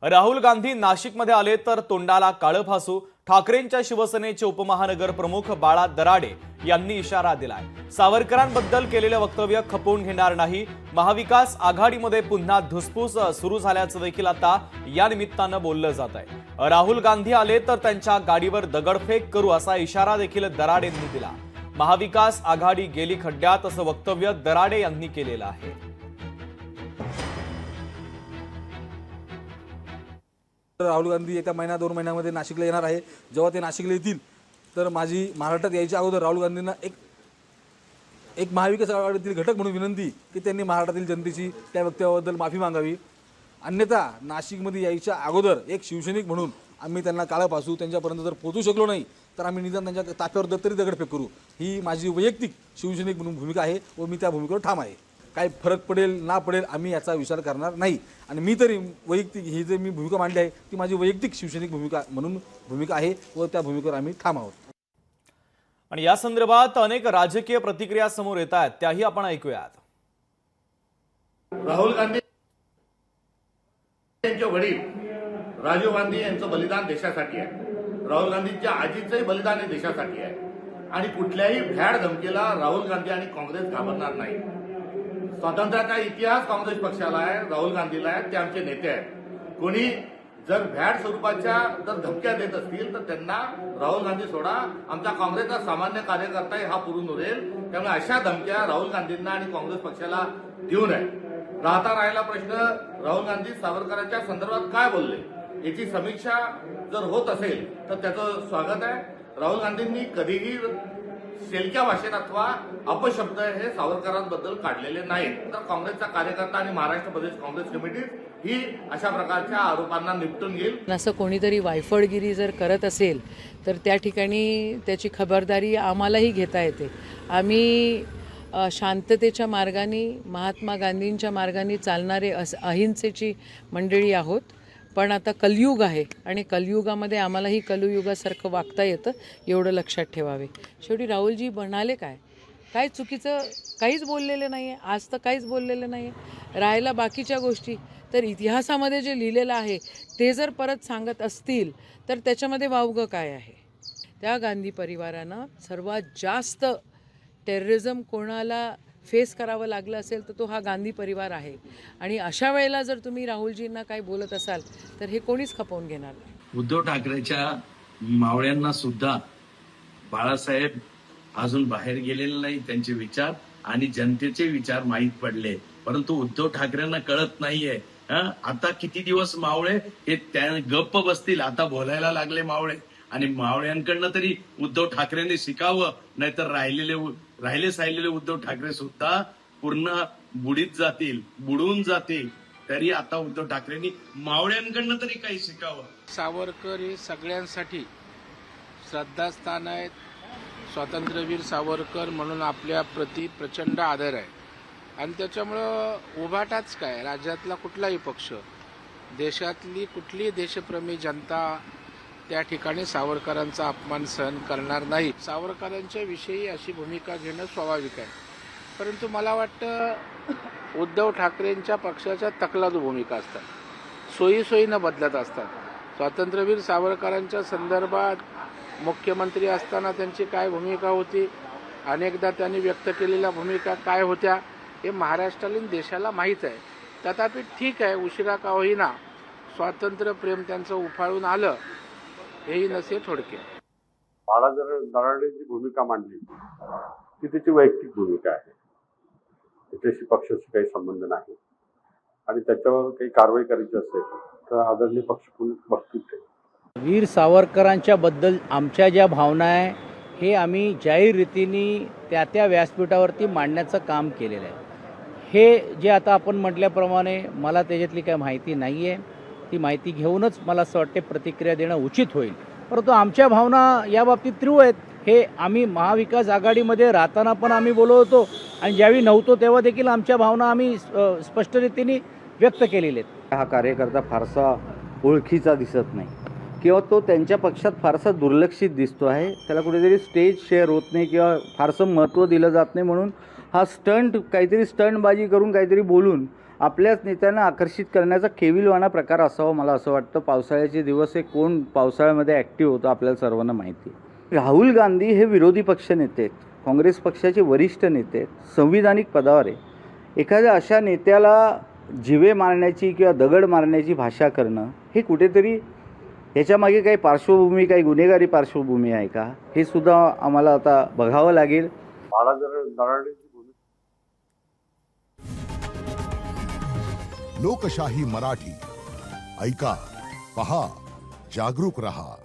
राहुल गांधी नाशिकमध्ये आले तर तोंडाला काळं फासू, ठाकरेंच्या शिवसेनेचे उपमहानगर प्रमुख बाळा दराडे यांनी इशारा दिलाय। सावरकरांबद्दल केलेले वक्तव्य खपवून घेणार नाही। महाविकास आघाडीमध्ये पुन्हा धुसफूस सुरू झाल्याचं देखील आता या निमित्तानं बोललं जात आहे। राहुल गांधी आले तर त्यांच्या गाडीवर दगडफेक करू असा इशारा देखील दराडेंनी दिला। महाविकास आघाडी गेली खड्ड्यात असं वक्तव्य दराडे यांनी केलेलं आहे। राहुल गांधी येत्या महिना 2 महिन्यामध्ये नाशिकला येणार आहे। जेव्हा ते नाशिकला येतील तर माझी महाराष्ट्रात यायच्या अगोदर राहुल गांधींना एक महाविकास आघाडीतील घटक म्हणून विनंती की त्यांनी महाराष्ट्रातील जनतेची त्या वक्तव्याबद्दल माफी मागावी। अन्यथा नाशिकमध्ये यायच्या अगोदर एक शिवसैनिक म्हणून आम्ही त्यांना काळं फासू, त्यांच्यापर्यंत जर पोहोचू शकलो नाही तर आम्ही निदान त्यांच्या ताफ्यावर तरी दगडफेक करू। ही माझी वैयक्तिक शिवसैनिक म्हणून भूमिका आहे व मी त्या भूमिकेवर ठाम आहे। काय फरक पडेल ना पडेल आम्ही याचा विचार करणार नाही। आणि मी तरी वैयक्तिक ही जे मी भूमिका मांडली आहे ती माझी वैयक्तिक शिवसैनिक भूमिका आहे व त्या भूमिकेवर आम्ही ठाम आहोत। आणि या संदर्भात अनेक राजकीय प्रतिक्रिया समोर येत आहेत, त्याही आपण ऐकूयात। राहुल गांधी यांचे वडील राजीव गांधी यांचं बलिदान देशासाठी आहे। राहुल गांधींच्या आजीचंही बलिदान हे देशासाठी आहे आणि कुठल्याही भ्याड धमकीला राहुल गांधी आणि काँग्रेस घाबरणार नाही। स्वातंत्र्याचा इतिहास काँग्रेस पक्षाला आहे, राहुल गांधीला आहे, ते आमचे नेते आहेत। कोणी जर भ्याड स्वरूपाच्या जर धमक्या देत असतील तर त्यांना राहुल गांधी सोडा, आमचा काँग्रेसचा सामान्य कार्यकर्ता हा पुरून उरेल। त्यामुळे अशा धमक्या राहुल गांधींना आणि काँग्रेस पक्षाला देऊ नये। राहिला प्रश्न राहुल गांधी सावरकरांच्या संदर्भात काय बोलले याची समीक्षा जर होत असेल तर त्याचं स्वागत आहे। राहुल गांधींनी कधीही शेलक्या भाषेत अथवा अपशब्द हे सावरकरांबद्दल काढलेले नाहीत। तर काँग्रेसचा कार्यकर्ता आणि महाराष्ट्र प्रदेश काँग्रेस कमिटी ही अशा प्रकारच्या आरोपांना निपटून घेईल। असं कोणीतरी वायफळगिरी जर करत असेल तर त्या ठिकाणी त्याची खबरदारी आम्हालाही घेता येते। आम्ही शांततेच्या मार्गाने, महात्मा गांधींच्या मार्गाने चालणारे अहिंसेची मंडळी आहोत। पण आता कलियुग आहे आणि कलियुगामध्ये आम्हालाही कलियुगासारखं वागता येतं, एवढं लक्षात ठेवावे। शेवटी राहुलजी म्हणाले काय चुकीचं काहीच बोललेलं नाही आहे, आज तर काहीच बोललेलं नाही आहे। राहायला बाकीच्या गोष्टी तर इतिहासामध्ये जे लिहिलेलं आहे ते जर परत सांगत असतील तर त्याच्यामध्ये वावगं काय आहे? त्या गांधी परिवारानं सर्वात जास्त टेररिझम कोणाला फेस करावं लागलं असेल तर तो हा गांधी परिवार आहे। आणि अशा वेळेला जर तुम्ही राहुलजींना काय बोलत असाल तर हे कोणीच खपवून घेणार नाही। उद्धव ठाकरेच्या मावळ्यांना सुद्धा बाळासाहेब अजून बाहेर गेलेले नाही, त्यांचे विचार आणि जनतेचे विचार माहीत पडले, परंतु उद्धव ठाकरेंना कळत नाहीये। आता किती दिवस मावळे हे त्या गप्प बसतील, आता बोलायला लागले मावळे। आणि मावळ्यांकडनं तरी उद्धव ठाकरेंनी शिकावं, नाहीतर राहिले साहिलेले उद्धव ठाकरे सुद्धा पूर्ण बुडून जातील। तरी आता उद्धव ठाकरेंनी मावळ्यांकडनं तरी काही शिकावं। सावरकर हे सगळ्यांसाठी श्रद्धास्थान आहेत। स्वातंत्र्यवीर सावरकर म्हणून आपल्या प्रति प्रचंड आदर आहे आणि त्याच्यामुळं उभाटाच काय, राज्यातला कुठलाही पक्ष, देशातली कुठलीही देशप्रेमी जनता त्या ठिकाणी सावरकरांचा अपमान सहन करणार नाही। सावरकरांच्या विषयी अशी भूमिका घेणं स्वाभाविक आहे, परंतु मला वाटतं उद्धव ठाकरेंच्या पक्षाच्या तकलादू भूमिका असतात, सोयीनं बदलत असतात। स्वातंत्र्यवीर सावरकरांच्या संदर्भात मुख्यमंत्री असताना त्यांची काय भूमिका होती, अनेकदा त्यांनी व्यक्त केलेल्या भूमिका काय होत्या हे महाराष्ट्राला देशाला माहीत आहे। तथापि ठीक आहे, उशिरा का होईना स्वातंत्र्य प्रेम त्यांचं उफाळून आलं, हेही नसे थोडके। बाळा दराडेंची भूमिका मांडली ती त्याची वैयक्तिक भूमिका आहे, त्याच्याशी पक्षाशी काही संबंध नाही आणि त्याच्यावर काही कारवाई करायची असेल तर आदरणीय पक्ष बघतील। वीर सावरकरांच्या बद्दल आमच्या ज्या भावना आहे हे आम्ही जाहीर रीतीने त्या व्यासपीठावरती मांडण्याचं काम केलेलं आहे। हे जे आता आपण म्हटल्याप्रमाणे मला त्याच्यातली काही माहिती नाही आहे, ती माहिती घेऊनच मला असं वाटते प्रतिक्रिया देणं उचित होईल। परंतु आमच्या भावना या बाबतीत तीव्र आहेत। हे आम्ही महाविकास आघाडीमध्ये राहताना पण आम्ही बोलत होतो आणि ज्यावेळी नव्हतो तेव्हा देखील आमच्या भावना आम्ही स्पष्ट रीतीने व्यक्त केलेल्या आहेत। हा कार्यकर्ता फारसा ओळखीचा दिसत नाही किंवा तो त्यांच्या पक्षात फारसा दुर्लक्षित दिसतो आहे, त्याला कुठेतरी स्टेज शेअर होत नाही किंवा फारसं महत्त्व दिलं जात नाही, म्हणून हा काहीतरी स्टंटबाजी करून काहीतरी बोलून आपल्याच नेत्यांना आकर्षित करण्याचा केविलवाणा प्रकार असावा मला असं वाटतं. पावसाळ्याचे दिवस हे कोण पावसाळ्यामध्ये ॲक्टिव्ह होतं आपल्याला सर्वांना माहिती आहे. राहुल गांधी हे विरोधी पक्षनेते आहेत, काँग्रेस पक्षाचे वरिष्ठ नेते आहेत, संविधानिक पदावर आहे. एखाद्या अशा नेत्याला जिवे मारण्याची किंवा दगड मारण्याची भाषा करणं हे कुठेतरी ह्याच्यामागे काही पार्श्वभूमी, काही गुन्हेगारी पार्श्वभूमी आहे का, हे सुद्धा आम्हाला आता बघावं लागेल. बाळा दराडेची लोकशाही मराठी ऐका, पहा, जागरूक रहा.